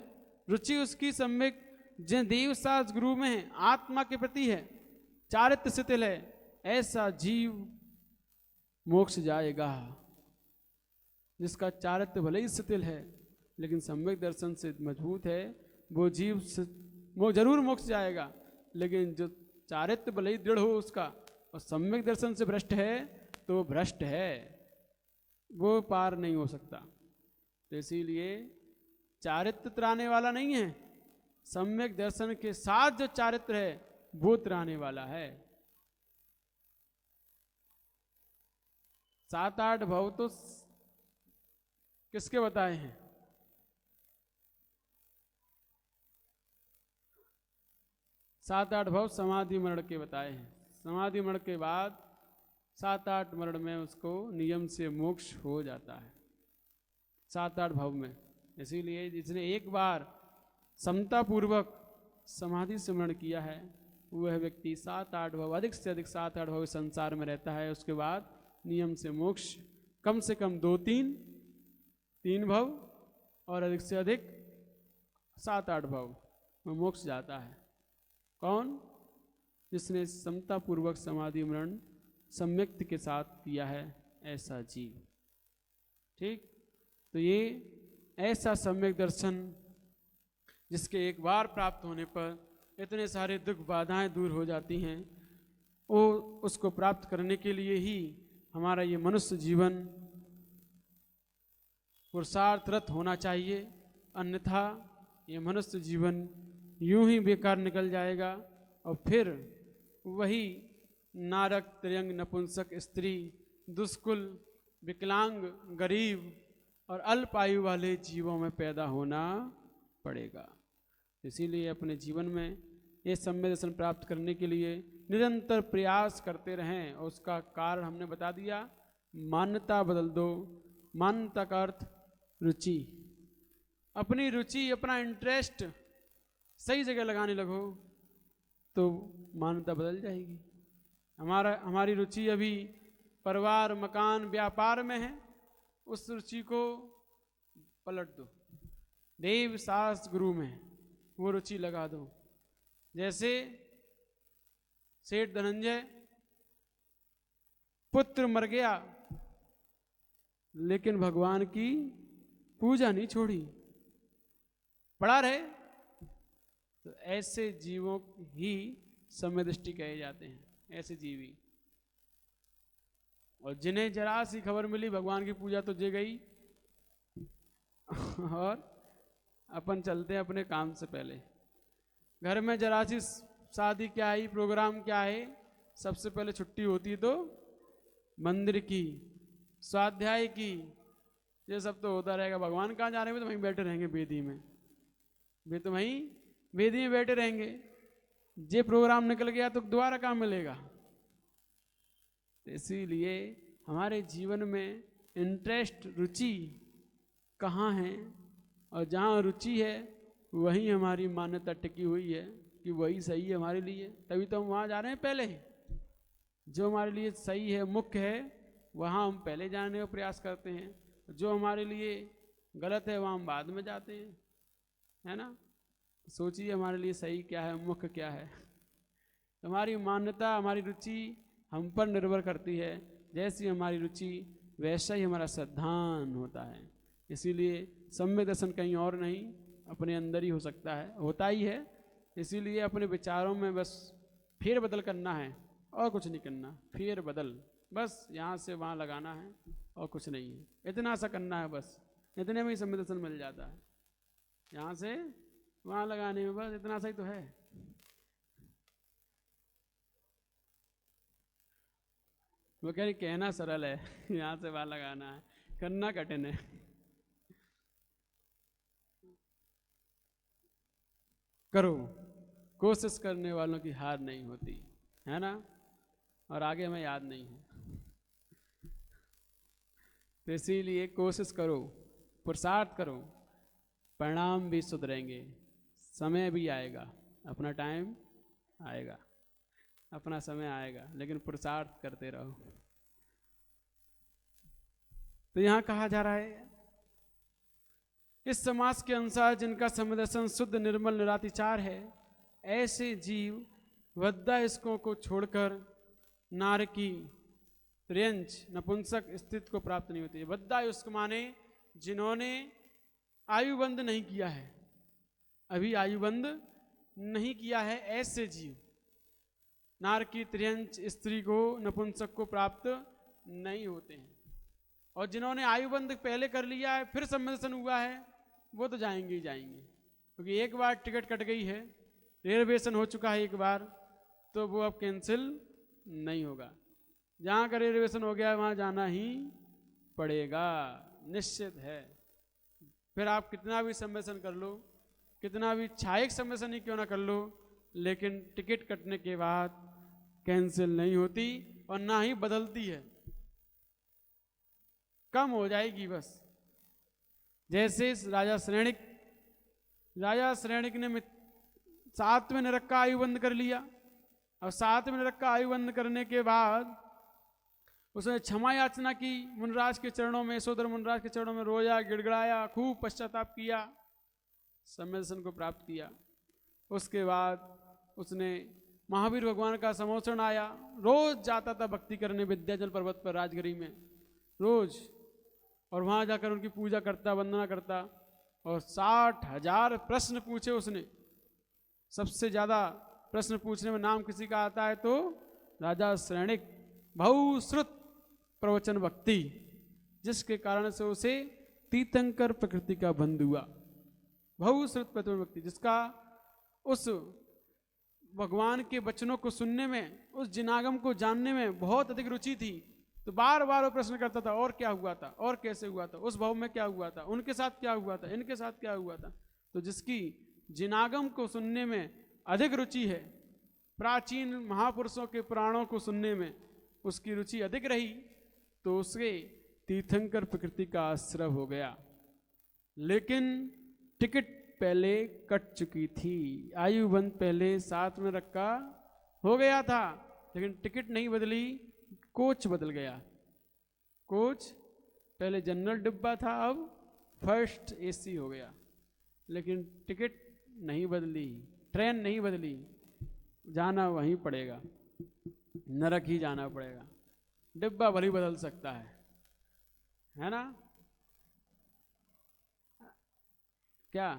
रुचि उसकी सम्यक जिन देव शास्त्र गुरु में है, आत्मा के प्रति है, चारित्र शिथिल है, ऐसा जीव मोक्ष जाएगा। जिसका चारित्र भले ही शिथिल है लेकिन सम्यक दर्शन से मजबूत है, वो जीव वो जरूर मोक्ष जाएगा। लेकिन जो चारित्र भले ही दृढ़ हो उसका और सम्यक दर्शन से भ्रष्ट है तो वो भ्रष्ट है, वो पार नहीं हो सकता। तो इसीलिए चारित्र त्राने वाला नहीं है, सम्यक दर्शन के साथ जो चारित्र है वो त्राने वाला है। 7-8 भव तो किसके बताए हैं? सात आठ भव समाधि मरण के बताए हैं। समाधि मरण के बाद 7-8 मरण में उसको नियम से मोक्ष हो जाता है, 7-8 भव में। इसीलिए जिसने एक बार समता पूर्वक समाधि सिमरण किया है वह व्यक्ति 7-8 भव, अधिक से अधिक 7-8 भव संसार में रहता है। उसके बाद नियम से मोक्ष, कम से कम 2-3 भव और अधिक से अधिक 7-8 भव में मोक्ष जाता है। कौन? जिसने समता पूर्वक समाधि मरण सम्यक्त के साथ किया है, ऐसा जीव। ठीक, तो ये ऐसा सम्यक दर्शन जिसके एक बार प्राप्त होने पर इतने सारे दुख बाधाएं दूर हो जाती हैं, वो उसको प्राप्त करने के लिए ही हमारा ये मनुष्य जीवन पुरुषार्थरत होना चाहिए। अन्यथा ये मनुष्य जीवन यूं ही बेकार निकल जाएगा और फिर वही नारक, त्रियंग, नपुंसक, स्त्री, दुष्कुल, विकलांग, गरीब और अल्प आयु वाले जीवों में पैदा होना पड़ेगा। इसीलिए अपने जीवन में ये सम्यक दर्शन प्राप्त करने के लिए निरंतर प्रयास करते रहें। और उसका कारण हमने बता दिया, मान्यता बदल दो। मान्यता का अर्थ रुचि, अपनी रुचि, अपना इंटरेस्ट सही जगह लगाने लगो तो मान्यता बदल जाएगी। हमारी रुचि अभी परिवार, मकान, व्यापार में है, उस रुचि को पलट दो, देव, शास्त्र, गुरु में वो रुचि लगा दो। जैसे सेठ धनंजय, पुत्र मर गया लेकिन भगवान की पूजा नहीं छोड़ी, पड़ा रहे। तो ऐसे जीवों ही सम्यक दृष्टि कहे जाते हैं, ऐसे जीवी। और जिन्हें जरा सी खबर मिली भगवान की पूजा तो जे गई और अपन चलते हैं अपने काम से पहले। घर में जरा सी शादी क्या आई, प्रोग्राम क्या है, सबसे पहले छुट्टी होती है तो मंदिर की, स्वाध्याय की, ये सब तो होता रहेगा। भगवान कहाँ जा रहे हैं? तो वहीं बैठे रहेंगे वेदी में, वे तो वहीं वेदी में बैठे रहेंगे। ये प्रोग्राम निकल गया तो दोबारा कहाँ मिलेगा? इसीलिए हमारे जीवन में इंटरेस्ट, रुचि कहाँ है, और जहाँ रुचि है वहीं हमारी मान्यता टिकी हुई है कि वही सही है हमारे लिए, तभी तो हम वहाँ जा रहे हैं। पहले जो हमारे लिए सही है, मुख्य है, वहाँ हम पहले जाने का प्रयास करते हैं। जो हमारे लिए गलत है वहाँ हम बाद में जाते हैं, है ना। सोचिए हमारे लिए सही क्या है, मुख्य क्या है। हमारी मान्यता, हमारी रुचि हम पर निर्भर करती है। जैसी हमारी रुचि वैसा ही हमारा सिद्धांत होता है। इसीलिए सम्यक दर्शन कहीं और नहीं, अपने अंदर ही हो सकता है, होता ही है। इसीलिए अपने विचारों में बस फेर बदल करना है और कुछ नहीं करना। फेर बदल, बस यहाँ से वहाँ लगाना है और कुछ नहीं है। इतना सा करना है बस, इतने में ही सम्यक दर्शन मिल जाता है। यहाँ से वहाँ लगाने में बस इतना सा ही तो है। वो कह रही कहना सरल है, यहाँ से वहाँ लगाना है, करना कठिन है। करो, कोशिश करने वालों की हार नहीं होती, है ना। और आगे हमें याद नहीं है, तो इसीलिए कोशिश करो, पुरुषार्थ करो, परिणाम भी सुधरेंगे। समय भी आएगा, अपना टाइम आएगा, अपना समय आएगा, लेकिन पुरुषार्थ करते रहो। तो यहाँ कहा जा रहा है, इस समाज के अनुसार जिनका सम्यक दर्शन शुद्ध, निर्मल, निरातिचार है, ऐसे जीव वृद्धायुष्कों को छोड़कर नारकी, त्र्यंच, नपुंसक स्थिति को प्राप्त नहीं होती। वृद्धायुष्क माने जिन्होंने आयुबंध नहीं किया है, अभी आयुबंध नहीं किया है, ऐसे जीव नारकी, त्र्यंच, स्त्री को, नपुंसक को प्राप्त नहीं होते हैं। और जिन्होंने आयुबंध पहले कर लिया है, फिर सम्यक दर्शन हुआ है, वो तो जाएंगे ही जाएंगे। क्योंकि एक बार टिकट कट गई है, रिजर्वेशन हो चुका है एक बार, तो वो अब कैंसिल नहीं होगा। जहाँ का रिजर्वेशन हो गया है वहाँ जाना ही पड़ेगा, निश्चित है। फिर आप कितना भी सम्यक दर्शन कर लो, कितना भी छायक सम्यक दर्शन ही क्यों ना कर लो, लेकिन टिकट कटने के बाद कैंसिल नहीं होती और ना ही बदलती है, कम हो जाएगी बस। जैसे राजा श्रेणिक ने सातवें नरक का आयु बंद कर लिया। और सातवें नरक का आयु बंद करने के बाद उसने क्षमा याचना की मुनराज के चरणों में, यशोधर मुनराज के चरणों में रोया, गिड़गिड़ाया, खूब पश्चाताप किया, सम्यक दर्शन को प्राप्त किया। उसके बाद उसने महावीर भगवान का समोचन आया, रोज जाता था भक्ति करने विंध्याचल पर्वत पर राजगिरी में रोज, और वहां जाकर उनकी पूजा करता, वंदना करता, और 60,000 प्रश्न पूछे उसने। सबसे ज्यादा प्रश्न पूछने में नाम किसी का आता है तो राजा श्रेणिक, बहुश्रुत प्रवचन भक्ति, जिसके कारण से उसे तीर्थंकर प्रकृति का बंध हुआ। बहुश्रुत प्रवचन भक्ति, जिसका उस भगवान के वचनों को सुनने में, उस जिनागम को जानने में बहुत अधिक रुचि थी। तो बार बार वो प्रश्न करता था, और क्या हुआ था, और कैसे हुआ था, उस भाव में क्या हुआ था, उनके साथ क्या हुआ था, इनके साथ क्या हुआ था। तो जिसकी जिनागम को सुनने में अधिक रुचि है, प्राचीन महापुरुषों के पुराणों को सुनने में उसकी रुचि अधिक रही, तो उसके तीर्थंकर प्रकृति का आश्रय हो गया। लेकिन टिकट पहले कट चुकी थी, आयु बंद पहले 7 में रखा हो गया था, लेकिन टिकट नहीं बदली, कोच बदल गया। कोच पहले जनरल डिब्बा था, अब फर्स्ट एसी हो गया, लेकिन टिकट नहीं बदली, ट्रेन नहीं बदली, जाना वहीं पड़ेगा, नरक ही जाना पड़ेगा। डिब्बा भले बदल सकता है ना? क्या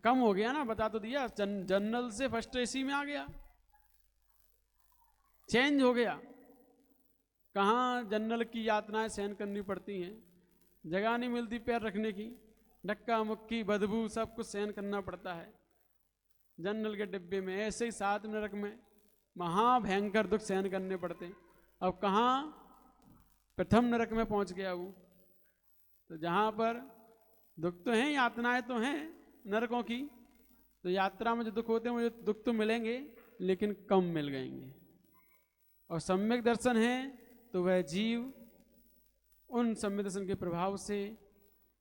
कम हो गया ना, बता तो दिया, जनरल से फर्स्ट एसी में आ गया, चेंज हो गया। कहाँ जनरल की यातनाएं सहन करनी पड़ती हैं, जगह नहीं मिलती पैर रखने की, धक्का मुक्की बदबू सब कुछ सहन करना पड़ता है जनरल के डिब्बे में। ऐसे ही 7 नरक में महाभयंकर दुख सहन करने पड़ते। अब कहाँ प्रथम नरक में पहुंच गया वो, तो जहाँ पर दुख तो हैं, यातनाएं तो हैं नरकों की, तो यात्रा में जो दुख होते हैं मुझे दुख तो मिलेंगे लेकिन कम मिल गएंगे। और सम्यक दर्शन है तो वह जीव उन सम्यक दर्शन के प्रभाव से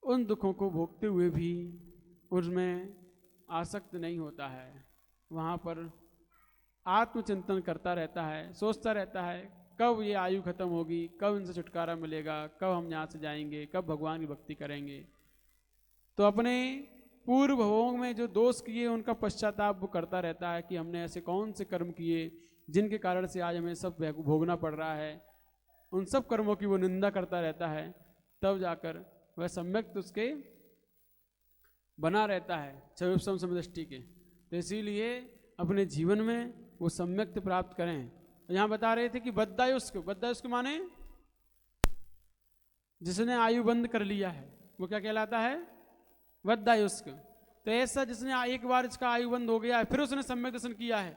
उन दुखों को भोगते हुए भी उसमें आसक्त नहीं होता है, वहाँ पर आत्मचिंतन करता रहता है, सोचता रहता है कब ये आयु खत्म होगी, कब इनसे छुटकारा मिलेगा, कब हम यहाँ से जाएंगे, कब भगवान की भक्ति करेंगे। तो अपने पूर्व भवों में जो दोष किए उनका पश्चाताप वो करता रहता है कि हमने ऐसे कौन से कर्म किए जिनके कारण से आज हमें सब भोगना पड़ रहा है, उन सब कर्मों की वो निंदा करता रहता है। तब जाकर वह सम्यक उसके बना रहता है चौविसम समदृष्टि के। तो इसीलिए अपने जीवन में वो सम्यक प्राप्त करें। यहाँ बता रहे थे कि बद्धायुष्क, बद्धायुष्क माने जिसने आयु बंद कर लिया है वो क्या कहलाता है? बद्धायुष्क। तो ऐसा जिसने एक बार इसका आयु बंद हो गया है फिर उसने सम्यक दर्शन किया है,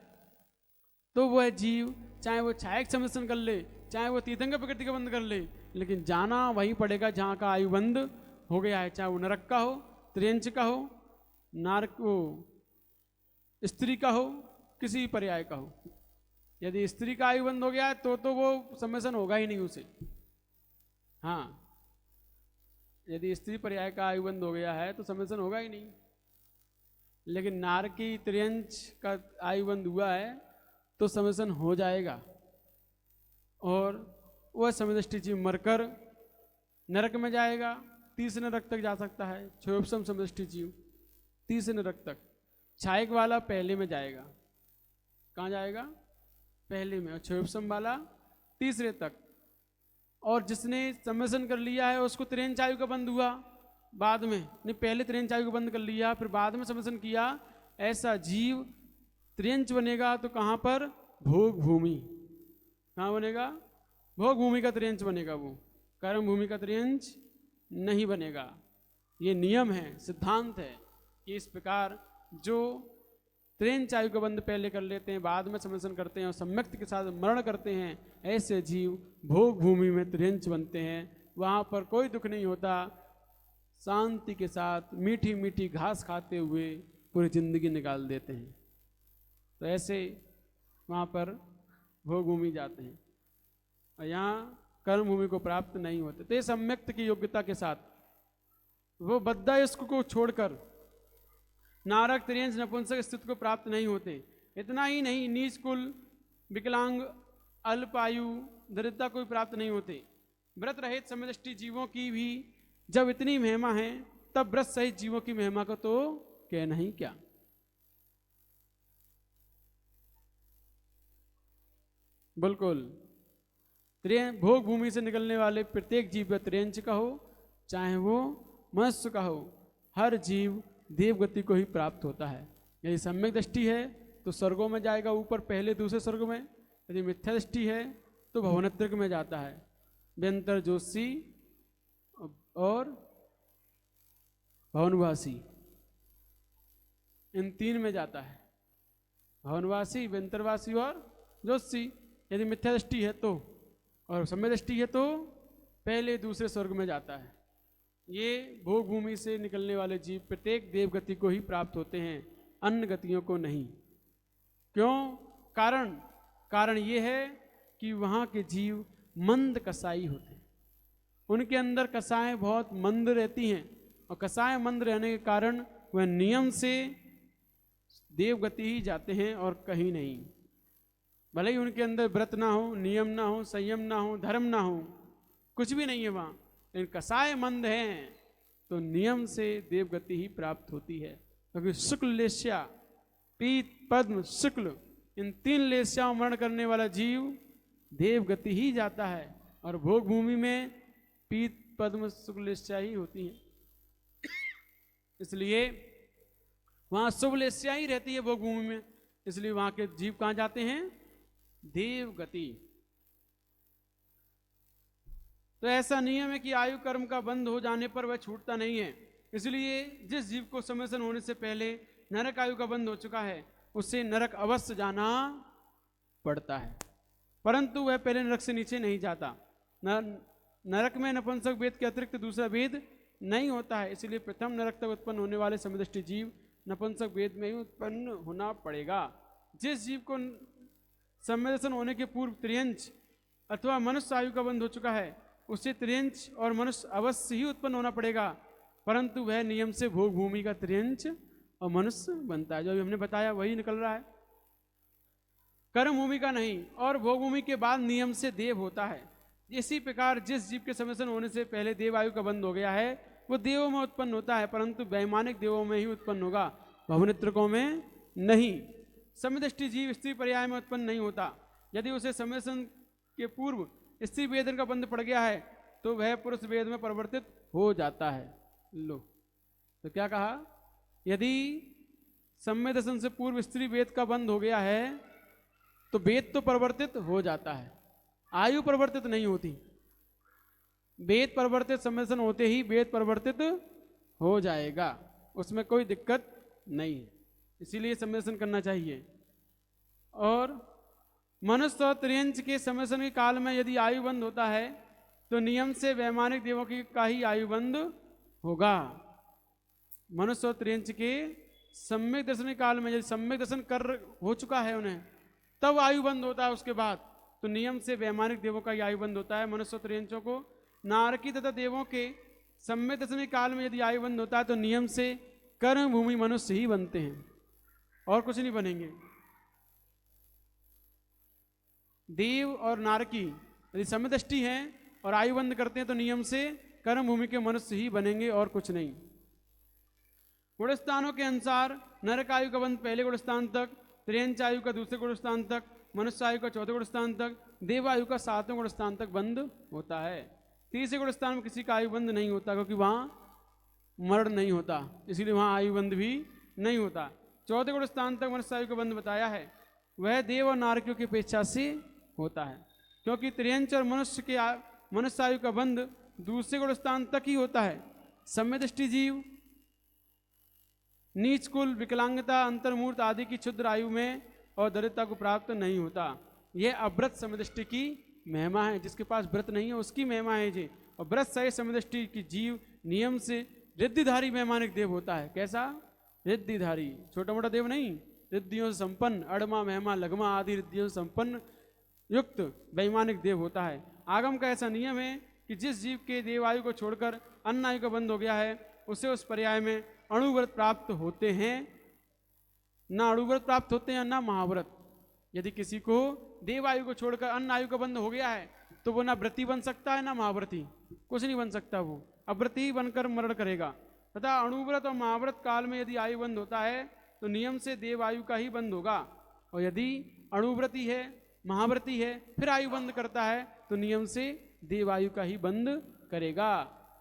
तो वह जीव चाहे वो छायक सम्यक दर्शन कर ले, चाहे वो तीर्थंकर प्रकृति का बंद कर ले, लेकिन जाना वहीं पड़ेगा जहाँ का आयु बंद हो गया है, चाहे वो नरक का हो, त्रियंच का हो, नारक हो, स्त्री का हो, किसी पर्याय का हो। यदि स्त्री का आयु बंद हो गया है तो वो सम्यसन होगा ही नहीं उसे। हाँ, यदि स्त्री पर्याय का आयु बंद हो गया है तो सम्यसन होगा ही नहीं। लेकिन नारकी त्रियंच का आयु बंद हुआ है तो सम्यसन हो जाएगा, और वह समदृष्टि जीव मरकर नरक में जाएगा, तीसरे नरक तक जा सकता है। क्षोभसम समदृष्टि जीव तीसरे नरक तक, छायक वाला पहले में जाएगा। कहाँ जाएगा? पहले में। और क्षोभसम वाला तीसरे तक। और जिसने सम्यसन कर लिया है उसको त्रियंच आयु का बंद हुआ बाद में, नहीं पहले त्रियंच आयु को बंद कर लिया फिर बाद में सम्यसन किया, ऐसा जीव त्रियंच बनेगा तो कहाँ पर? भोग भूमि। कहाँ बनेगा? भोग भूमि का त्रियंच बनेगा वो, कर्म भूमि का त्रियंच नहीं बनेगा। ये नियम है, सिद्धांत है कि इस प्रकार जो त्रियंच आयु का बंद पहले कर लेते हैं, बाद में सम्यसन करते हैं और सम्यक्त के साथ मरण करते हैं, ऐसे जीव भोग भूमि में त्रियंच बनते हैं। वहाँ पर कोई दुख नहीं होता, शांति के साथ मीठी मीठी घास खाते हुए पूरी जिंदगी निकाल देते हैं। तो ऐसे वहाँ पर भोग भूमि जाते हैं और यहाँ कर्म भूमि को प्राप्त नहीं होते। तो ये सम्यक्त की योग्यता के साथ वो बद्धायुष्क को छोड़कर नारक, त्रियंच, नपुंसक स्थिति को प्राप्त नहीं होते। इतना ही नहीं, नीच कुल, विकलांग, अल्पायु, दरिद्रता को भी प्राप्त नहीं होते। व्रत रहित समदृष्टि जीवों की भी जब इतनी महिमा है, तब व्रत सहित जीवों की महिमा को तो कहना ही क्या। बिल्कुल, भोग भूमि से निकलने वाले प्रत्येक जीव, त्रियंच का हो चाहे वो मनुष्य का हो, हर जीव देवगति को ही प्राप्त होता है। यदि सम्यक दृष्टि है तो स्वर्गों में जाएगा, ऊपर पहले दूसरे स्वर्ग में। यदि मिथ्या दृष्टि है तो भवनत्रिक में जाता है, व्यंतर, जोशी और भवनवासी, इन तीन में जाता है। भवनवासी, व्यंतरवासी और जोशी। यदि मिथ्या दृष्टि है तो, और सम्यक दृष्टि है तो पहले दूसरे स्वर्ग में जाता है। ये भोग भूमि से निकलने वाले जीव प्रत्येक देवगति को ही प्राप्त होते हैं, अन्य गतियों को नहीं। क्यों? कारण ये है कि वहाँ के जीव मंद कसाई होते हैं, उनके अंदर कसाएं बहुत मंद रहती हैं, और कसाएं मंद रहने के कारण वह नियम से देवगति ही जाते हैं और कहीं नहीं। भले ही उनके अंदर व्रत ना हो, नियम ना हो, संयम ना हो, धर्म ना हो, कुछ भी नहीं है वहाँ, लेकिन कसाय मंद हैं तो नियम से देवगति ही प्राप्त होती है। क्योंकि शुक्ल लेस्या, पीत, पद्म, शुक्ल, इन तीन लेस्याओं मरण करने वाला जीव देवगति ही जाता है, और भोग भूमि में पीत, पद्म, शुक्ल लेस्या ही होती हैं। इसलिए वहाँ शुभ लेस्या ही रहती है भोग भूमि में, इसलिए वहाँ के जीव कहाँ जाते हैं? देवगति। तो ऐसा नियम है कि आयु कर्म का बंध हो जाने पर वह छूटता नहीं है। इसलिए जिस जीव को समयसन होने से पहले नरक आयु का बंध हो चुका है, उससे नरक अवश्य जाना पड़ता है, परंतु वह पहले नरक से नीचे नहीं जाता। नरक में नपुंसक वेद के अतिरिक्त दूसरा वेद नहीं होता है, इसलिए प्रथम नरक तक उत्पन्न होने वाले समदृष्टि जीव नपुंसक वेद में ही उत्पन्न होना पड़ेगा। जिस जीव को सम्यदर्शन होने के पूर्व त्रियंच अथवा मनुष्य आयु का बंध हो चुका है, उससे त्रियंच और मनुष्य अवश्य ही उत्पन्न होना पड़ेगा, परंतु वह नियम से भोग भूमि का त्रियंच और मनुष्य बनता है। जो अभी हमने बताया वही निकल रहा है, कर्म भूमि का नहीं, और भोग भूमि के बाद नियम से देव होता है। इसी प्रकार जिस जीव के समयसन होने से पहले देव आयु का बंध हो गया है, वो देवों में उत्पन्न होता है, परंतु वैमानिक देवों में ही उत्पन्न होगा, भवनित्रकों में नहीं। समदृष्टि जीव स्त्री पर्याय में उत्पन्न नहीं होता। यदि उसे समयसन के पूर्व स्त्री वेदन का बंध पड़ गया है तो वह पुरुष वेद में परिवर्तित हो जाता है। लो, तो क्या कहा? यदि सम्य दर्शन से पूर्व स्त्री वेद का बंध हो गया है तो वेद तो परिवर्तित हो जाता है, आयु परिवर्तित नहीं होती। वेद परिवर्तित सम्य दर्शन होते ही वेद परिवर्तित हो जाएगा, उसमें कोई दिक्कत नहीं है, इसीलिए सम्य दर्शन करना चाहिए। और मनुष्य और त्रियंच के समयसन के काल में यदि आयु बंध होता है तो नियम से वैमानिक देवों की का ही आयु बंध होगा। मनुष्य और त्रियंच के सम्यक दर्शन काल में यदि सम्यक दर्शन कर हो चुका है उन्हें, तब आयु बंध होता है। उसके बाद तो नियम से वैमानिक देवों का ही आयु बंध होता है। मनुष्य और त्रियंचों को नारकी तथा देवों के सम्यक दर्शन काल में यदि आयु बंध होता है तो नियम से कर्म भूमि मनुष्य ही बनते हैं और कुछ नहीं बनेंगे। देव और नारकी यदि समदृष्टि हैं और आयु बंध करते हैं तो नियम से कर्म भूमि के मनुष्य ही बनेंगे और कुछ नहीं। गुणस्थानों के अनुसार नरक आयु का बंध पहले गुणस्थान तक, त्रियंच आयु का दूसरे गुणस्थान तक, मनुष्य आयु का चौथे गुणस्थान तक, देव आयु का सातवें गुणस्थान तक बंध होता है। तीसरे गुणस्थान में किसी का आयु बंध नहीं होता, क्योंकि वहाँ मरण नहीं होता, इसीलिए वहाँ आयु बंध भी नहीं होता। चौथे गुणस्थान तक मनुष्य आयु का बंध बताया है, वह देव और नारकियों की अपेक्षा से होता है, क्योंकि त्रियंच और मनुष्य आयु का बंध दूसरे गुणस्थान तक ही होता है। सम्यदृष्टि जीव नीच कुल, विकलांगता, अंतर्मूर्त आदि की क्षुद्र आयु में और दरिद्रता को प्राप्त नहीं होता। यह अव्रत समदृष्टि की महिमा है, जिसके पास व्रत नहीं है उसकी महिमा है जी। और व्रत सहित समदृष्टि की जीव नियम से रिद्धिधारी वैमानिक देव होता है। कैसा? रिद्धिधारी, छोटा मोटा देव नहीं, रिद्धियों से संपन्न, अड़मा, महिमा, लगमा आदि रिद्धियों से संपन्न युक्त वैमानिक देव होता है। आगम का ऐसा नियम है कि जिस जीव के देव आयु को छोड़कर अन्य आयु का बंध हो गया है, उसे उस पर्याय में अणुव्रत प्राप्त होते हैं, ना अणुव्रत प्राप्त होते हैं ना महाव्रत। यदि किसी को देव आयु को छोड़कर अन्य आयु का बंध हो गया है तो वो ना व्रती बन सकता है ना महाव्रती, कुछ नहीं बन सकता, वो अव्रती बनकर मरण करेगा। तथा अणुव्रत और महाव्रत काल में यदि आयु बंद होता है तो नियम से देव आयु का ही बंद होगा, और यदि अणुव्रती है महाव्रती है फिर आयु बंद करता है तो नियम से देव आयु का ही बंद करेगा।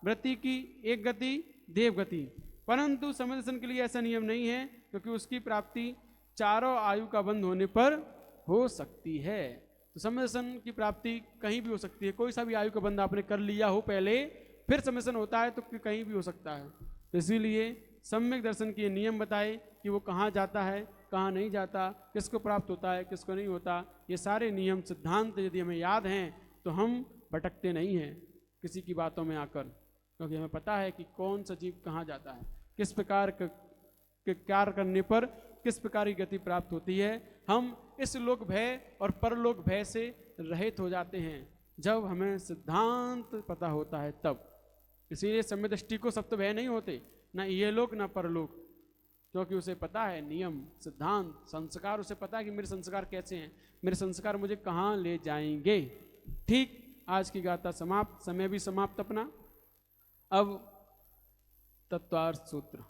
व्रती की एक गति देव गति, परंतु समय दर्शन के लिए ऐसा नियम नहीं है, क्योंकि उसकी प्राप्ति चारों आयु का बंद होने पर हो सकती है। तो समय दर्शन की प्राप्ति कहीं भी हो सकती है, कोई सा भी आयु का बंद आपने कर लिया हो पहले, फिर समय दर्शन होता है तो कहीं भी हो सकता है। तो इसीलिए सम्यक दर्शन के नियम बताए कि वो कहाँ जाता है कहाँ नहीं जाता, किसको प्राप्त होता है किसको नहीं होता। ये सारे नियम सिद्धांत यदि हमें याद हैं तो हम भटकते नहीं हैं किसी की बातों में आकर, क्योंकि हमें पता है कि कौन सा जीव कहाँ जाता है, किस प्रकार के कार्य करने पर किस प्रकार की गति प्राप्त होती है। हम इस लोक भय और परलोक भय से रहित हो जाते हैं जब हमें सिद्धांत पता होता है तब। इसीलिए सम्यक दृष्टि को सप्त भय नहीं होते, ना ये लोक ना परलोक, क्योंकि उसे पता है नियम सिद्धांत संस्कार, उसे पता है कि मेरे संस्कार कैसे हैं, मेरे संस्कार मुझे कहाँ ले जाएंगे। ठीक, आज की गाथा समाप्त, समय भी समाप्त अपना। अब तत्वार्थ सूत्र।